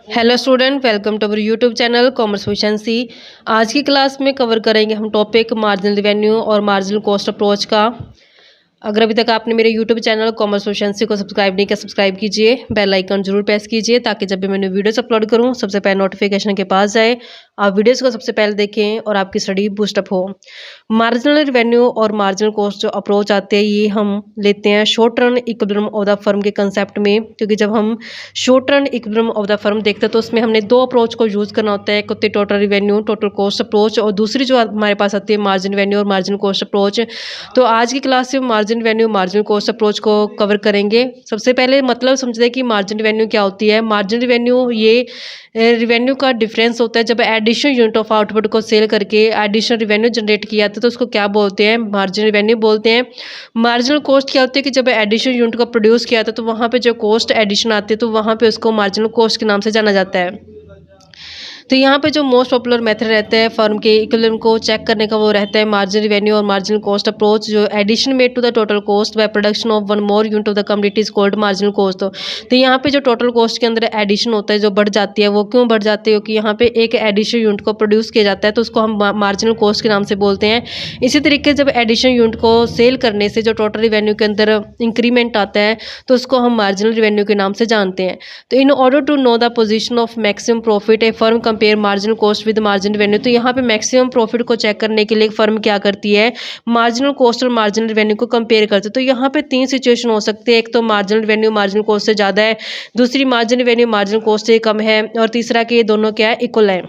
Hello student, welcome to our YouTube channel commerce efficiency. आज की class में cover करेंगे हम टॉपिक मार्जिनल रिवेन्यू और मार्जिनल कॉस्ट अप्रोच का। अगर अभी तक आपने मेरे यूट्यूब चैनल कॉमर्स एफिशिएंसी को सब्सक्राइब नहीं किया, सब्सक्राइब कीजिए, बेल आइकन जरूर प्रेस कीजिए ताकि जब भी मैंने वीडियोस अपलोड करूं सबसे पहले नोटिफिकेशन के पास जाए, आप वीडियोस को सबसे पहले देखें और आपकी स्टडी बूस्टअप हो। मार्जिनल रिवेन्यू और मार्जिनल कॉस्ट जो अप्रोच आते हैं ये हम लेते हैं short run equilibrium of the firm के कंसेप्ट में, क्योंकि जब हम short run equilibrium of the firm देखते हैं तो उसमें हमने दो अप्रोच को यूज़ करना होता है। एक होती है total revenue total cost approach, और दूसरी जो हमारे पास आती है मार्जिन रिवेन्यू और मार्जिन कॉस्ट अप्रोच। तो आज की क्लास में margin revenue margin cost approach को कवर करेंगे। सबसे पहले मतलब समझते हैं कि मार्जिन रिवेन्यू क्या होती है। मार्जिन रिवेन्यू ये रिवेन्यू का डिफरेंस होता है जब एडिशनल यूनिट ऑफ आउटपुट को सेल करके एडिशनल रिवेन्यू जनरेट किया जाता है तो उसको क्या बोलते हैं, मार्जिन रिवेन्यू बोलते हैं। मार्जिनल कॉस्ट क्या होती है कि जब एडिशनल यूनिट को प्रोड्यूस किया जाता है तो वहाँ पे जो कॉस्ट एडिशन आती है तो वहाँ पे उसको मार्जिनल कॉस्ट के नाम से जाना जाता है। तो यहाँ पे जो मोस्ट पॉपुलर मेथड रहता है फर्म के इक्विलिब्रियम को चेक करने का वो रहता है मार्जिन रिवेन्यू और मार्जिनल कॉस्ट अप्रोच। जो addition made to the total cost by production of one more unit of the commodity is called marginal cost. तो यहाँ पे जो टोटल कॉस्ट के अंदर एडिशन होता है जो बढ़ जाती है, वो क्यों बढ़ जाती है, क्योंकि यहाँ पे एक एडिशनल यूनिट को प्रोड्यूस किया जाता है तो उसको हम मार्जिनल कॉस्ट के नाम से बोलते हैं। इसी तरीके जब एडिशनल यूनिट को सेल करने से जो टोटल रिवेन्यू के अंदर इंक्रीमेंट आता है तो उसको हम मार्जिनल रिवेन्यू के नाम से जानते हैं। तो in order to know the position of maximum profit a firm compare marginal cost with margin revenue. तो यहाँ पे मैक्सिमम प्रॉफिट को चेक करने के लिए फर्म क्या करती है, मार्जिनल कॉस्ट और मार्जिनल रिवेन्यू को कंपेयर करते हैं। तो यहाँ पे तीन सिचुएशन हो सकते हैं, एक तो मार्जिनल रिवेन्यू मार्जिनल कॉस्ट से ज़्यादा है, दूसरी मार्जिनल रिवेन्यू मार्जिनल कॉस्ट से कम है, और तीसरा कि ये दोनों क्या है, इक्वल है।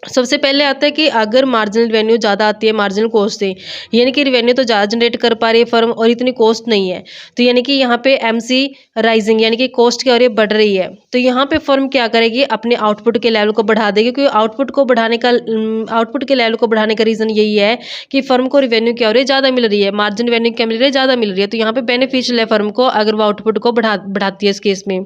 सबसे पहले आता है कि अगर मार्जिनल रिवेन्यू ज़्यादा आती है मार्जिनल कॉस्ट से, यानी कि रिवेन्यू तो ज़्यादा जनरेट कर पा रही है फर्म और इतनी कॉस्ट नहीं है, तो यानी कि यहाँ पे एमसी राइजिंग यानी कि कॉस्ट क्या हो रही है, बढ़ रही है। तो यहाँ पे फर्म क्या करेगी, अपने आउटपुट के लेवल को बढ़ा देगी, क्योंकि आउटपुट के लेवल को बढ़ाने का रीज़न यही है कि फर्म को रिवेन्यू क्या हो रही है, ज़्यादा मिल रही है, मार्जिन रिवेन्यू क्या मिल रही है, ज़्यादा मिल रही है। तो यहाँ पे बेनिफिशियल है फर्म को अगर वो आउटपुट को बढ़ाती है। इस केस में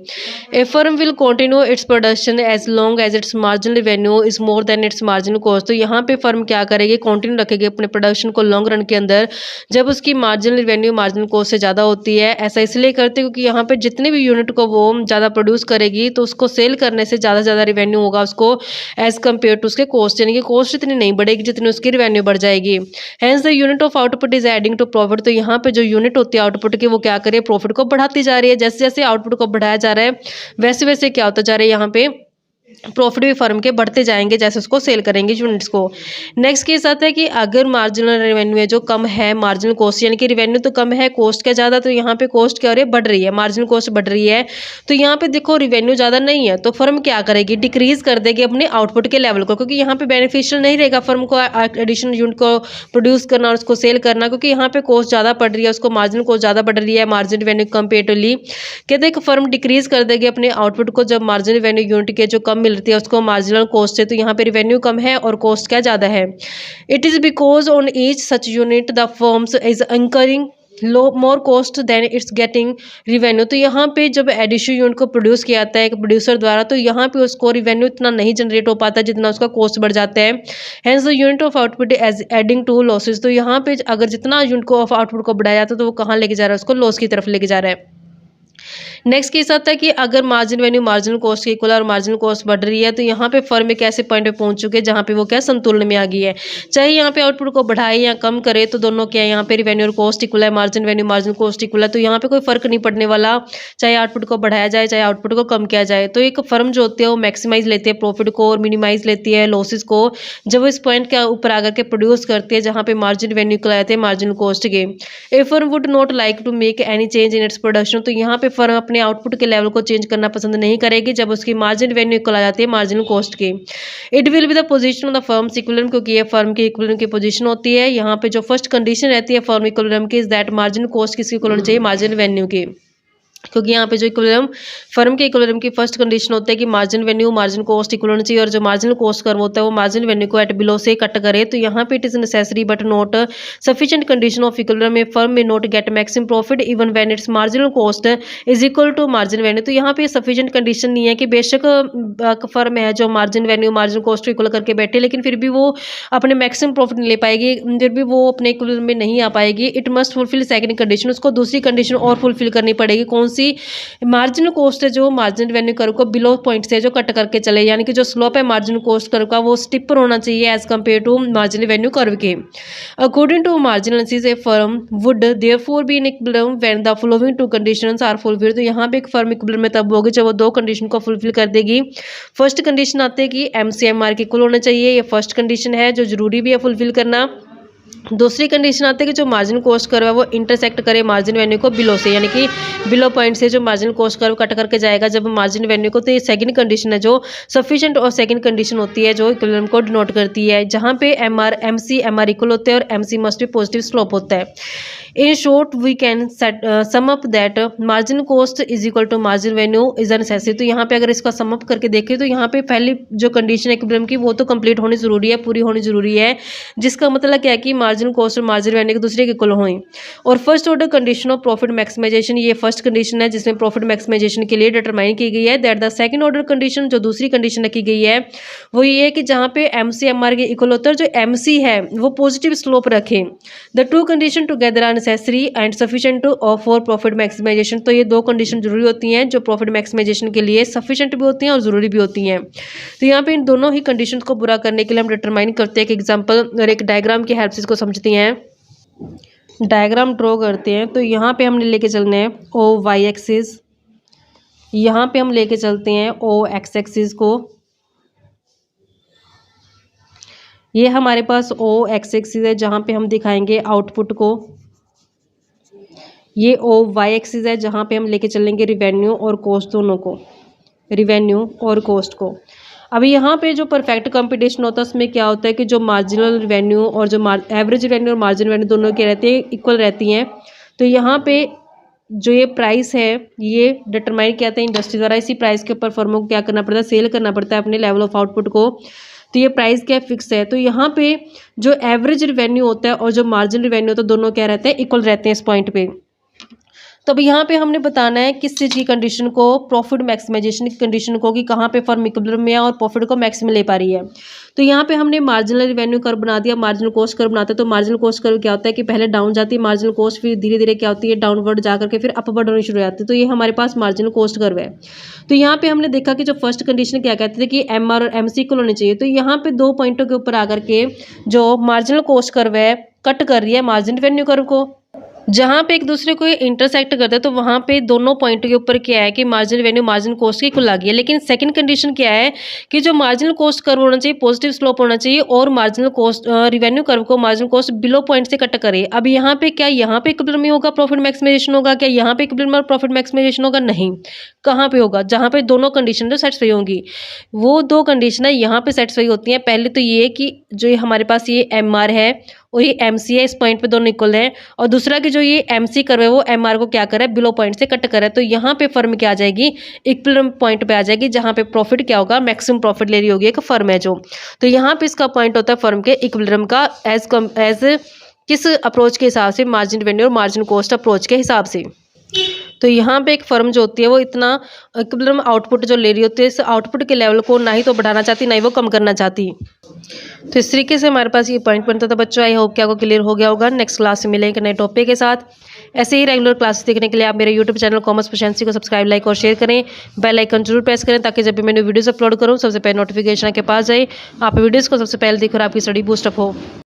a firm will continue its production as long as its marginal revenue is more than its marginal cost. तो यहाँ पे फर्म क्या करेगी, कंटिन्यू रखेगी अपने प्रोडक्शन को लॉन्ग रन के अंदर जब उसकी मार्जिनल रिवेन्यू मार्जिनल कॉस्ट से ज़्यादा होती है। ऐसा इसलिए करते हैं क्योंकि यहाँ पे जितने भी यूनिट को वो ज़्यादा प्रोड्यूस करेगी तो उसको सेल करने से ज़्यादा ज़्यादा रिवेन्यू होगा उसको एज कम्पेयर टू उसके कॉस्ट, यानी कि कॉस्ट इतनी नहीं बढ़ेगी जितनी उसकी रिवेन्यू बढ़ जाएगी। Hence the unit of output is adding to profit. तो यहाँ पे जो यूनिट होती है आउटपुट की वो क्या करे, प्रॉफिट को बढ़ाती जा रही है। जैसे जैसे आउटपुट को बढ़ाया जा रहा है वैसे वैसे क्या होता जा रहा है, यहाँ पे प्रॉफिट भी फर्म के बढ़ते जाएंगे जैसे उसको सेल करेंगे यूनिट्स को। नेक्स्ट केस आता है कि अगर मार्जिनल रेवेन्यू है जो कम है मार्जिनल कॉस्ट, यानी कि रेवेन्यू तो कम है कॉस्ट क्या ज़्यादा, तो यहाँ पे कॉस्ट क्या हो रही है, बढ़ रही है, मार्जिनल कॉस्ट बढ़ रही है। तो यहाँ पे देखो रेवेन्यू ज़्यादा नहीं है तो फर्म क्या करेगी, डिक्रीज कर देगी अपने आउटपुट के लेवल को, क्योंकि यहाँ पे बेनिफिशियल नहीं रहेगा फर्म को एडिशनल यूनिट को प्रोड्यूस करना और उसको सेल करना, क्योंकि यहाँ पे कॉस्ट ज़्यादा पड़ रही है, उसको मार्जिनल कॉस्ट ज़्यादा बढ़ रही है मार्जिन रेवेन्यू कंपेरेटिवली। कहते हैं कि फर्म डिक्रीज कर देगी अपने आउटपुट को जब मार्जिन रेवेन्यू यूनिट के जो कम मिलती है उसको मार्जिनल कॉस्ट से। तो यहाँ पे रेवेन्यू कम है और कॉस्ट क्या ज़्यादा है। It is because on each such unit the firms is incurring low more cost than it's getting revenue. तो यहाँ पे जब एडिशनल यूनिट को प्रोड्यूस किया जाता है एक प्रोड्यूसर द्वारा तो यहाँ पे उसको रिवेन्यू इतना नहीं जनरेट हो पाता जितना उसका कॉस्ट बढ़ जाता है। Hence the unit of output as adding to losses. तो यहाँ पे अगर जितना यूनिट को ऑफ आउटपुट को बढ़ाया जाता है तो वो कहाँ लेके जा रहा है, उसको लॉस की तरफ लेके जा रहा है। नेक्स्ट केस आता है कि अगर मार्जिन रेवेन्यू मार्जिनल कॉस्ट के इक्वल और मार्जिनल कॉस्ट बढ़ रही है तो यहाँ पे फर्म एक ऐसे पॉइंट पे पहुंच चुके हैं जहाँ पे वो क्या संतुलन में आ गई है। चाहे यहाँ पे आउटपुट को बढ़ाए या कम करे तो दोनों क्या है, यहाँ पे रेवेन्यू और कॉस्ट इक्वल है, margin revenue marginal cost equal है, तो यहाँ पे कोई फर्क नहीं पड़ने वाला चाहे आउटपुट को बढ़ाया जाए चाहे आउटपुट को कम किया जाए। तो एक फर्म जो होती है वो मैक्सिमाइज लेती है प्रॉफिट को और मिनिमाइज लेती है लॉसेज को जब वो इस पॉइंट के ऊपर आकर के प्रोड्यूस करती है जहाँ पे मार्जिन रेवेन्यू इक्वल आते हैं मार्जिनल कॉस्ट के। A firm would not like to make any change in its production. तो यहाँ पे फर्म अपने आउटपुट के लेवल को चेंज करना पसंद नहीं करेगी जब उसकी मार्जिन रेवेन्यू इक्वल आ जाती है मार्जिनल कॉस्ट के। It will be the position of the firms equilibrium, क्योंकि ये फर्म के इक्विलिब्रियम की पोजीशन होती है। यहाँ पे जो फर्स्ट कंडीशन रहती है फर्म इक्विलिब्रियम की इज दैट मार्जिनल कॉस्ट किसकी इक्वल होनी चाहिए, मार्जिन रेवेन्यू की, क्योंकि यहाँ पे जो इक्विलिब्रियम फर्म के इक्विलिब्रियम की फर्स्ट कंडीशन होता है कि margin revenue margin cost equal होना चाहिए और जो मार्जिनल कॉस्ट कर्व होता है वो मार्जिन रेवेन्यू को एट बिलो से कट करे। तो यहाँ पे it is necessary but not sufficient condition of equilibrium a firm may not get maximum profit even when its marginal cost is equal to margin revenue. तो यहाँ पे sufficient condition नहीं है कि बेशक फर्म है जो मार्जिन रेवेन्यू मार्जिन कॉस्ट को इक्वल करके बैठे लेकिन फिर भी वो अपने मैक्सिमम प्रॉफिट नहीं ले पाएगी, फिर भी वो अपने इक्विलिब्रियम में नहीं आ पाएगी। It must fulfil second condition, उसको दूसरी कंडीशन और फुलफिल करनी पड़ेगी। कौन सी मार्जिनल कॉस्ट है जो मार्जिनल रेवेन्यू कर्व को बिलो पॉइंट से जो कट करके चले, यानी कि जो स्लोप है मार्जिनल कॉस्ट कर्व का वो स्टिपर होना चाहिए as compare to marginal revenue curve के। According to marginal analysis a firm would therefore be in equilibrium when the following two conditions are fulfilled. तो यहाँ पे एक फर्म इक्विलिब्रियम में तब होगी जब वो दो कंडीशन को फुलफिल कर देगी। फर्स्ट कंडीशन आती है कि MCMR के इक्वल होना चाहिए, ये फर्स्ट कंडीशन है जो जरूरी भी है फुलफिल करना। दूसरी कंडीशन आती है कि जो मार्जिन कॉस्ट कर्व है वो इंटरसेक्ट करे मार्जिन रेवेन्यू को बिलो से, यानी कि बिलो पॉइंट से जो मार्जिन कॉस्ट कर्व कट करके जाएगा जब मार्जिन रेवेन्यू को। तो ये सेकंड कंडीशन है जो सफिशिएंट और सेकंड कंडीशन होती है जो इक्विलिब्रियम को डिनोट करती है, जहाँ पे MC MR इक्वल होते हैं और MC मस्ट भी पॉजिटिव स्लोप होता है। In short we can sum up that margin cost is equal to margin revenue is a necessity. तो यहाँ पे अगर इसका सम अप करके देखें तो यहाँ पे पहली जो कंडीशन है इक्विलिब्रियम की वो तो कंप्लीट होनी जरूरी है, पूरी होनी जरूरी है, जिसका मतलब क्या है कि मार्जिन कॉस्ट और मार्जिन रेवेन्यू एक दूसरे के इक्वल हों। और first order condition of profit maximisation, ये फर्स्ट कंडीशन है जिसमें प्रॉफिट मैक्सिमाइजेशन के लिए डिटरमाइन की गई है। That the second order condition, जो दूसरी कंडीशन रखी गई है वो ये है कि जहाँ पे MCMR के इक्वल होता है, जो MC है वो पॉजिटिव स्लोप रखे। The two condition together are necessary and sufficient to for profit maximisation. तो ये दो कंडीशन जरूरी होती हैं जो प्रॉफिट मैक्सिमाइजेशन के लिए सफिशिएंट भी होती हैं और जरूरी भी होती हैं। तो यहाँ पे इन दोनों ही कंडीशन को पूरा करने के लिए हम डिटरमाइन करते हैं एक एग्जाम्पल और एक डायग्राम की हेल्प से इसको समझते हैं। डायग्राम ड्रॉ करते हैं। तो यहाँ पे हमने लेके चलने हैं OY एक्सिस, यहाँ पे हम लेके चलते हैं OX एक्सिस को। ये हमारे पास OX एक्सिस है जहाँ पे हम दिखाएंगे आउटपुट को। ये OY एक्सिस है जहाँ पे हम लेके चलेंगे रिवेन्यू और कॉस्ट दोनों को, रिवेन्यू और कॉस्ट को। अभी यहाँ पे जो परफेक्ट कंपटीशन होता है उसमें क्या होता है कि जो मार्जिनल रेवेन्यू और जो एवरेज रेवेन्यू और मार्जिन रेवेन्यू दोनों के रहते हैं इक्वल रहती हैं। तो यहाँ पे जो ये प्राइस है ये डिटरमाइन किया जाता है इंडस्ट्री द्वारा। इसी प्राइस के ऊपर फर्मों को क्या करना पड़ता है, सेल करना पड़ता है अपने लेवल ऑफ आउटपुट को। तो ये प्राइस क्या फिक्स है। तो यहाँ पे जो एवरेज रेवेन्यू होता है और जो मार्जिन रेवेन्यू होता है दोनों क्या रहते हैं, इक्वल रहते हैं इस पॉइंट पे। तो अब यहाँ पे हमने बताना है किस चीज़ की कंडीशन को, प्रॉफिट मैक्सिमाइजेशन की कंडीशन को, कि कहाँ पे फर्म इक्विलिब्रियम में है और प्रॉफिट को मैक्सिमम ले पा रही है। तो यहाँ पे हमने मार्जिनल रेवेन्यू कर्व बना दिया, मार्जिनल कॉस्ट कर्व बनाते हैं। तो मार्जिनल कॉस्ट कर्व क्या होता है कि पहले डाउन जाती है मार्जिनल कॉस्ट, फिर धीरे धीरे क्या होती है डाउनवर्ड जा करके फिर अपवर्ड होनी शुरू हो जाती है। तो ये हमारे पास मार्जिनल कॉस्ट कर्व है। तो यहाँ पे हमने देखा कि जो फर्स्ट कंडीशन क्या कहते थे कि MR और MC इक्वल होने चाहिए। तो यहाँ पे दो पॉइंटों के ऊपर आकर के जो मार्जिनल कॉस्ट कर्व है कट कर रही है मार्जिन रेवेन्यू कर्व को, जहाँ पे एक दूसरे को इंटरसेक्ट करते हैं। तो वहाँ पे दोनों पॉइंट के ऊपर क्या है कि मार्जिन रेवेन्यू मार्जिन कॉस्ट की इक्वल आ गई है। लेकिन सेकंड कंडीशन क्या है कि जो मार्जिनल कॉस्ट कर्व होना चाहिए पॉजिटिव स्लोप होना चाहिए और मार्जिनल कॉस्ट रेवेन्यू कर्व को मार्जिनल कॉस्ट बिलो पॉइंट से कट करे। अब यहाँ पे क्या, यहाँ पे इक्विलिब्रियम में होगा प्रॉफिट मैक्सिमाइजेशन होगा क्या, यहाँ पे इक्विलिब्रियम और प्रॉफिट मैक्सिमाइजेशन होगा, नहीं। कहाँ पे होगा, जहाँ पे दोनों कंडीशन जो सेटिस्फाई होंगी, वो दो कंडीशन है यहाँ पे सेटिस्फाई होती हैं। पहले तो ये कि जो हमारे पास ये MR है और ये MC है, इस पॉइंट पे दोनों इक्वल हैं। और दूसरा कि जो ये MC कर्व है वो MR को क्या करे, बिलो पॉइंट से कट करे। तो यहाँ पे फर्म क्या आ जाएगी, इक्विलिब्रियम पॉइंट पे आ जाएगी, जहाँ पे प्रॉफिट क्या होगा, मैक्सिमम प्रॉफिट ले रही होगी एक फर्म है जो। तो यहाँ पे इसका पॉइंट होता है फर्म के इक्विलिब्रियम का एज किस अप्रोच के हिसाब से, मार्जिन रेवेन्यू और मार्जिन कॉस्ट अप्रोच के हिसाब से। तो यहाँ पे एक फर्म जो होती है वो इतना इक्विलिब्रियम आउटपुट जो ले रही होती है, इस आउटपुट के लेवल को ना ही तो बढ़ाना चाहती ना ही वो कम करना चाहती। तो इस तरीके से हमारे पास ये पॉइंट बनता था बच्चों। आई होप कि आपको क्लियर हो गया होगा। नेक्स्ट क्लास में मिलेंगे नए टॉपिक के साथ। ऐसे ही रेगुलर क्लासेस देखने के लिए आप मेरे यूट्यूब चैनल कॉमर्स प्रोफिशिएंसी को सब्सक्राइब, लाइक और शेयर करें। बेल आइकन जरूर प्रेस करें ताकि जब भी मैंने वीडियोस अपलोड करूँ सबसे पहले नोटिफिकेशन आपके पास जाए, आप वीडियोज़ को सबसे पहले देखें और आपकी स्टडी बूस्टअप हो।